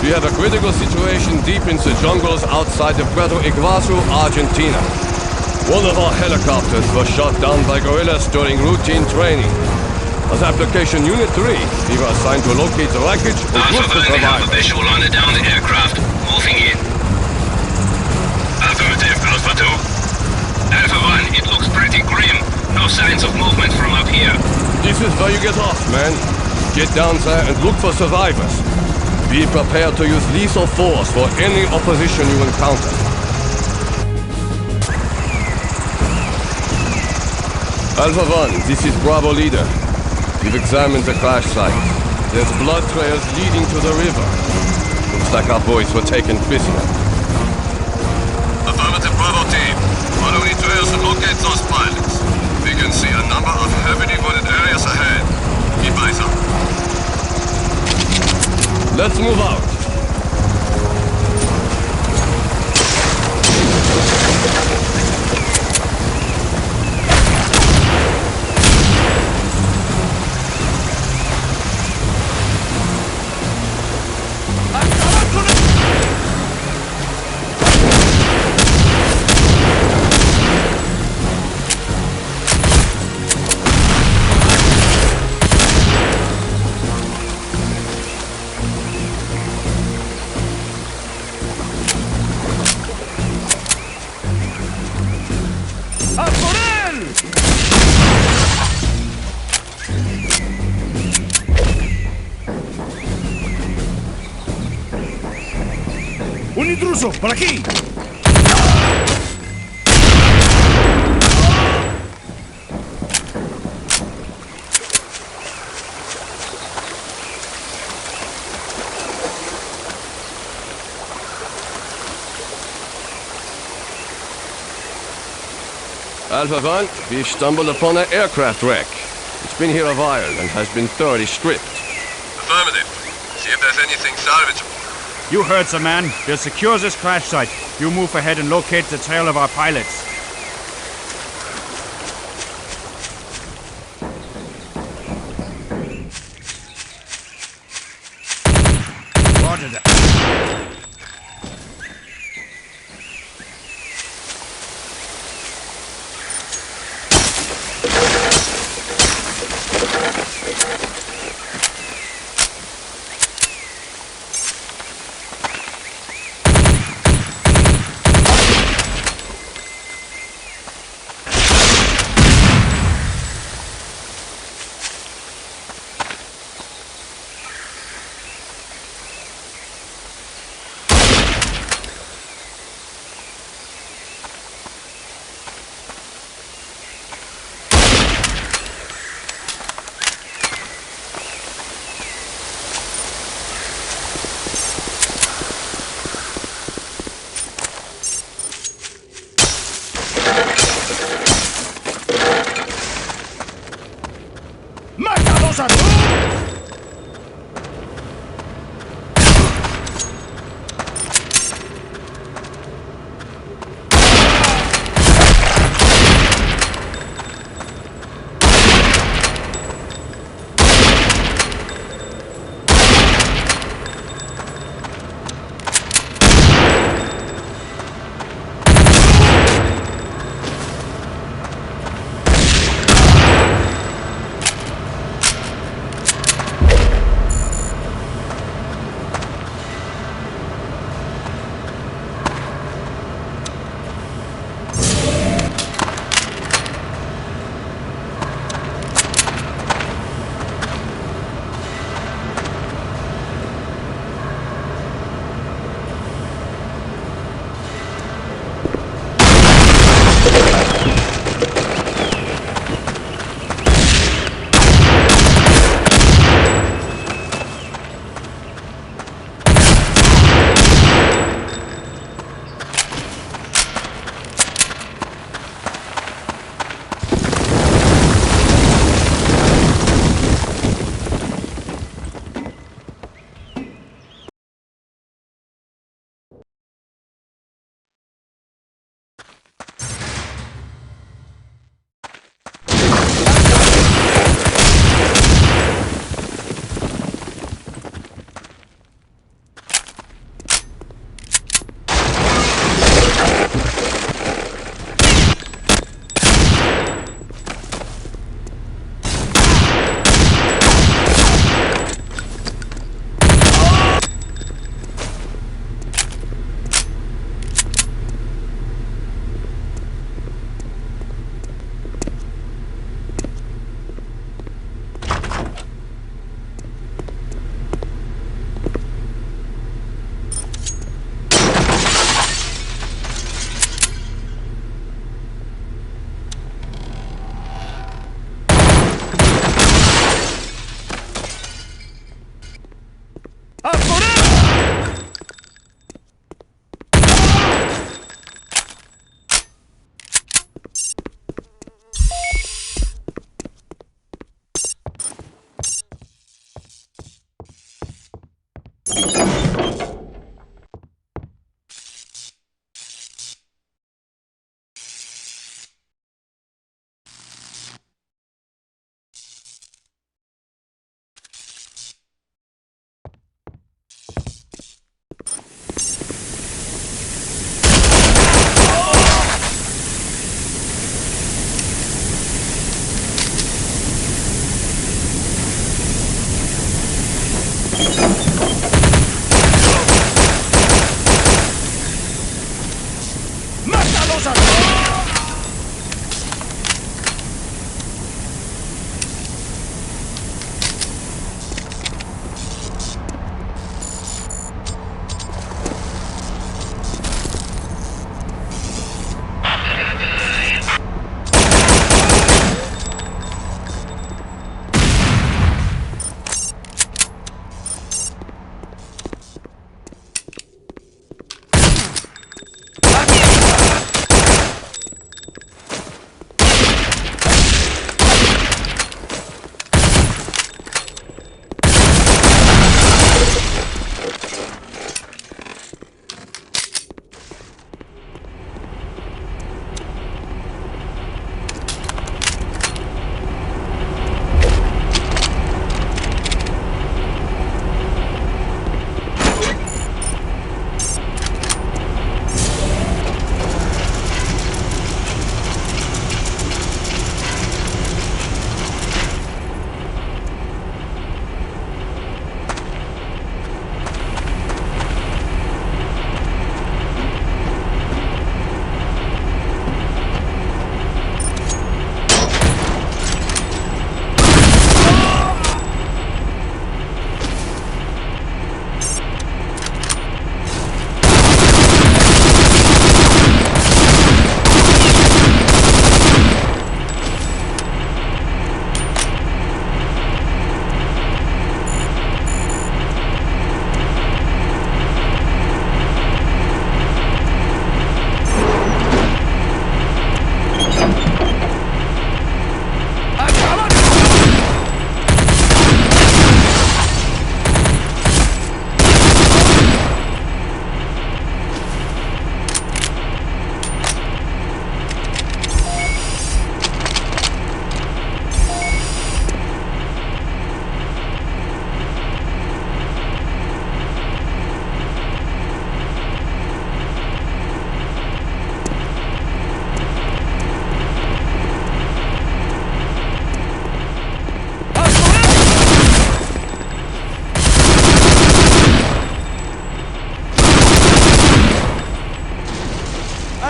We have a critical situation deep in the jungles outside of Puerto Iguazu, Argentina. One of our helicopters was shot down by guerrillas during routine training. As Application Unit 3, we were assigned to locate the wreckage and look for We have a survivors. visual on the downed aircraft. Moving in. Affirmative, Alpha 2. Alpha 1, it looks pretty grim. No signs of movement from up here. This is where you get off, man. Get down there and look for survivors. Be prepared to use lethal force for any opposition you encounter. Alpha 1, this is Bravo Leader. We've examined the crash site. There's blood trails leading to the river. Looks like our boys were taken prisoner. Affirmative, Bravo team. Follow the trails to locate those pilots. We can see a number of heavily wooded areas ahead. Keep eyes up. Let's move out. ¡Un intruso! ¡Por aquí! Alpha 1, we've stumbled upon an aircraft wreck. It's been here a while and has been thoroughly stripped. Affirmative. See if there's anything salvageable. You heard, the man. We'll secure this crash site. You move ahead and locate the trail of our pilots. Roger that. ¡Matados a todos!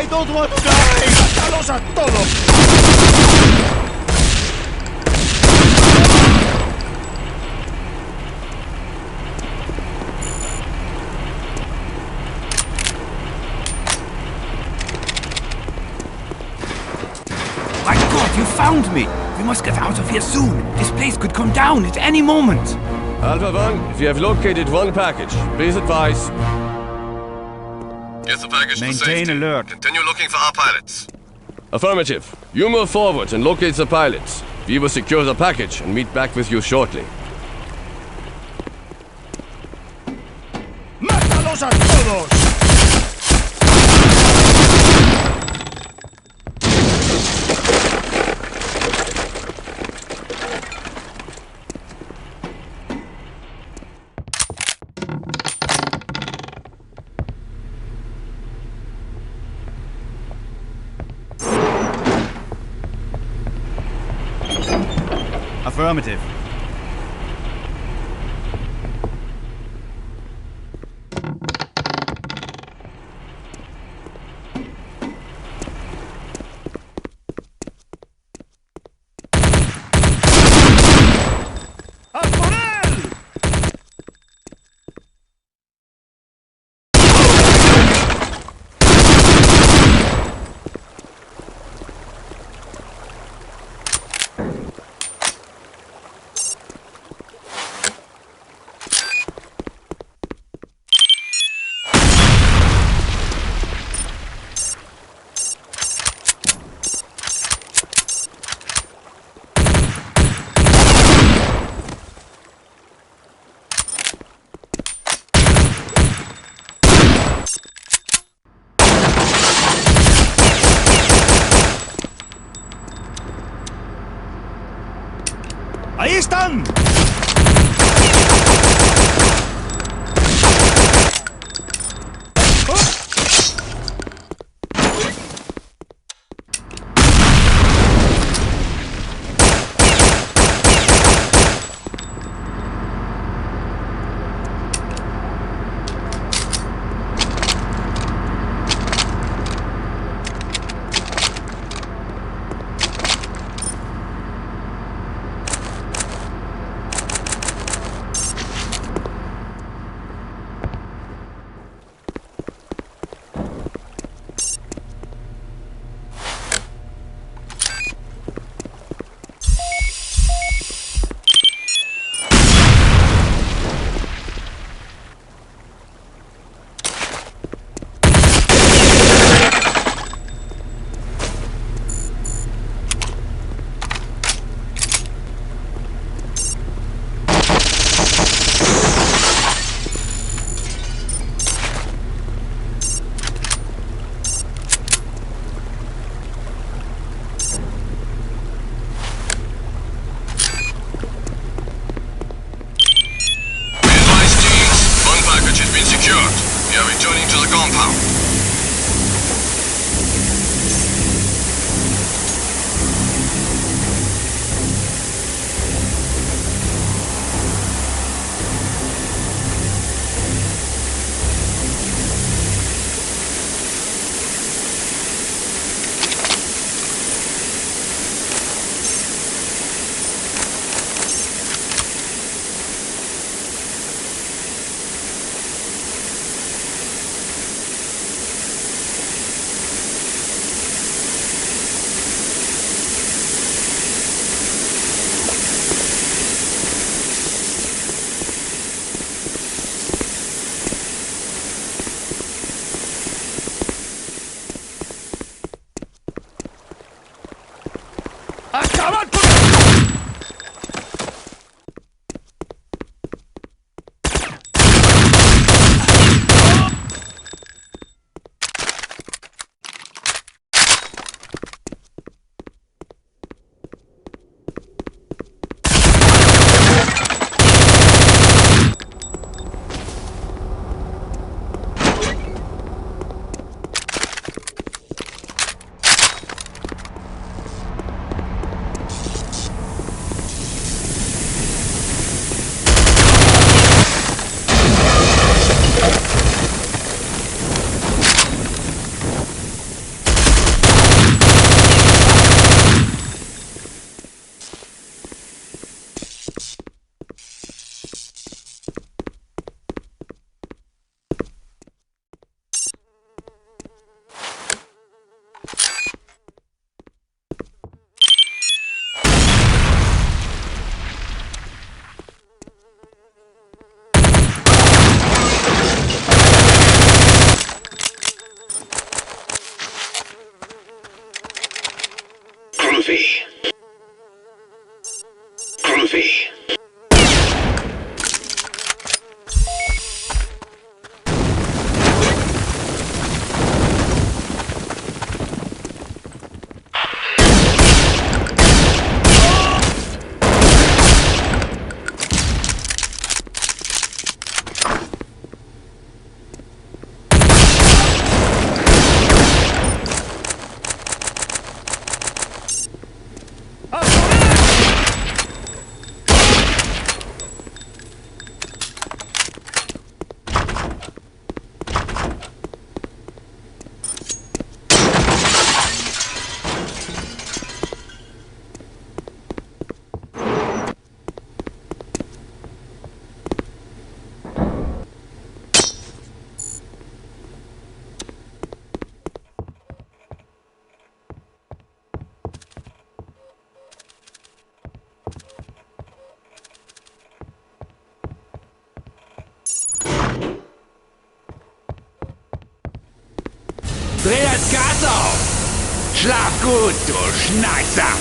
I don't want to die! ¡Mátalos a todos! My God, you found me! We must get out of here soon. This place could come down at any moment. Alpha 1, if you have located one package, please advise. Get the package to Maintain safety. alert. Continue looking for our pilots. Affirmative. You move forward and locate the pilots. We will secure the package and meet back with you shortly. ¡Mátalos a todos! Affirmative. ¡Ahí están! Groovy. Groovy. Dreh das Gas auf! Schlaf gut, du Schneidsack!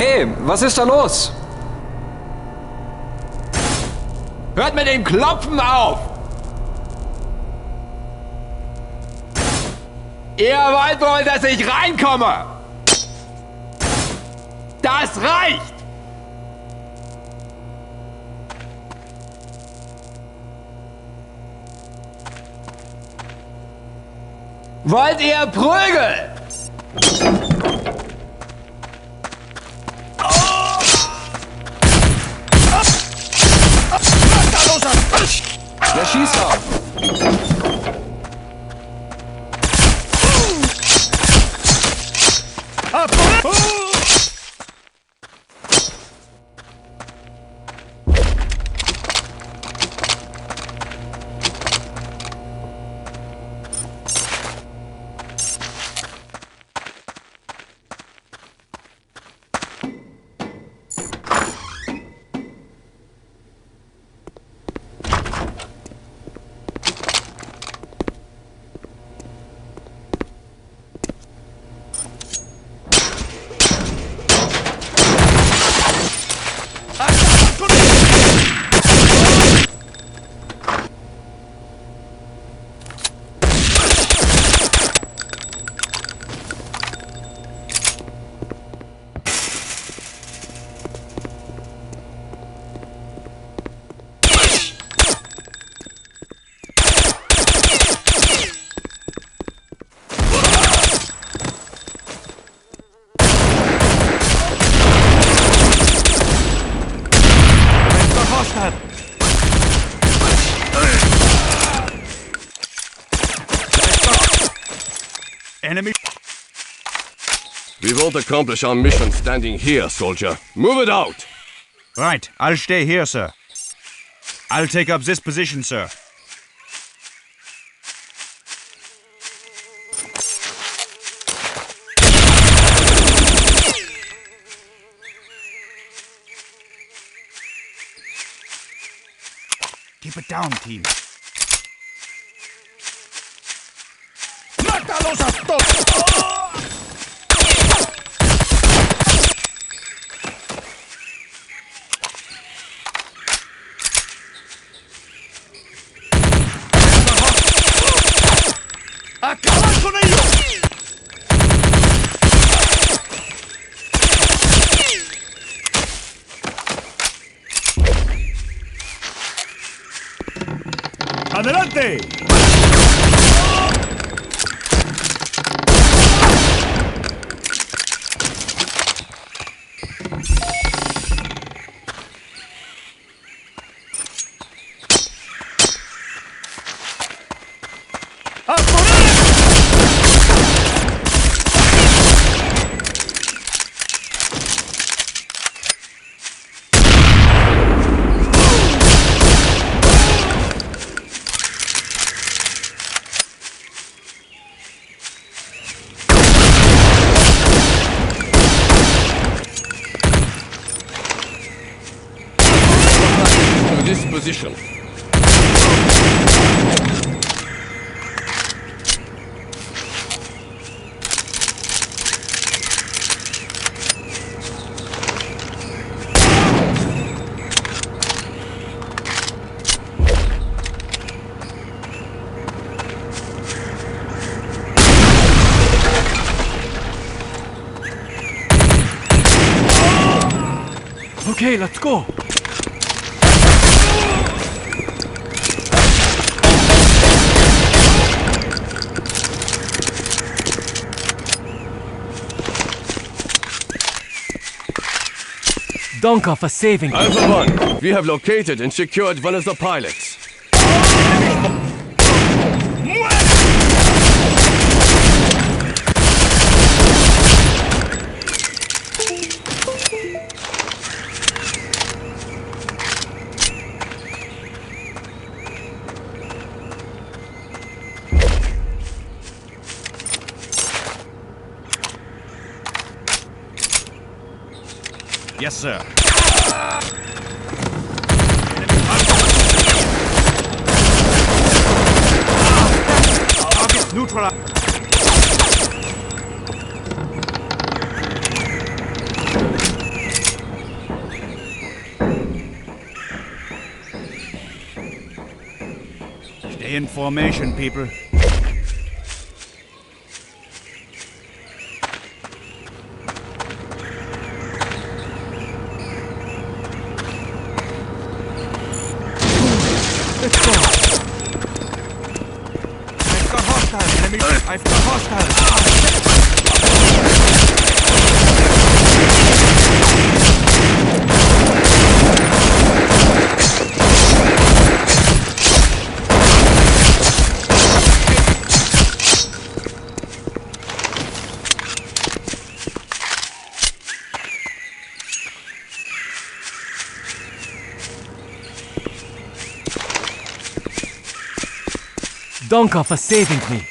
Hey, was ist da los? Hört mit dem Klopfen auf! Ihr wollt wohl, dass ich reinkomme! Das reicht! Wollt ihr Prügel? Wer schießt da? Enemy. We won't accomplish our mission standing here, soldier. Move it out! Right, I'll stay here, sir. I'll take up this position, sir. Keep it down, team. ¡Mátalos a todos! ¡Acabar con ellos! ¡Adelante! ¡A por él! To this position. Okay, let's go. Danke for saving me. Alpha 1, we have located and secured one of the pilots. Yes, sir. Target neutralized. Stay in formation, people. Let's go. I've got hostiles, enemy. I've got hostiles. Danke for saving me.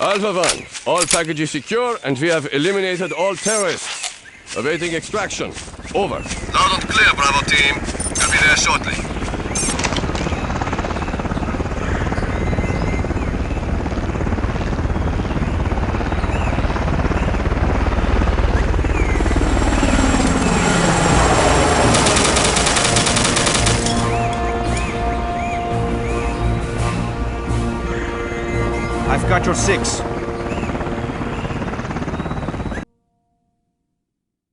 Alpha 1, all packages secure and we have eliminated all terrorists. Awaiting extraction. Over. Loud and clear, Bravo team. We'll be there shortly. I've got your 6.